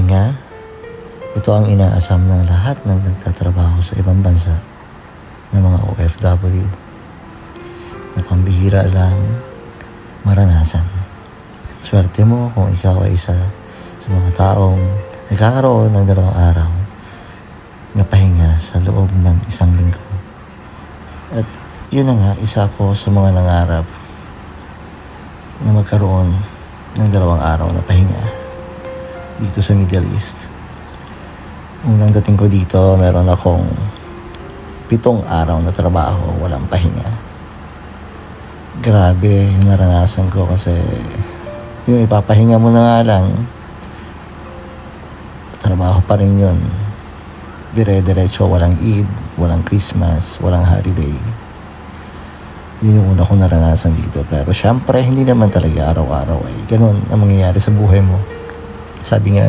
pahinga. Ito ang inaasam ng lahat ng nagtatrabaho sa ibang bansa ng mga OFW na pambihira lang maranasan. Swerte mo kung ikaw ay isa sa mga taong nagkakaroon ng 2 araw na pahinga sa loob ng 1 linggo. At yun na nga, isa ako sa mga nangarap na magkaroon ng 2 araw na pahinga dito sa Middle East. Unang dating ko dito, meron akong 7 araw na trabaho, walang pahinga. Grabe yung naranasan ko kasi yung ipapahinga mo na nga lang, trabaho pa rin yun. Dire-diretso, walang Eid, walang Christmas, walang holiday. Yun yung una kong naranasan dito. Pero syempre, hindi naman talaga araw-araw ganun ang mangyayari sa buhay mo. Sabi nga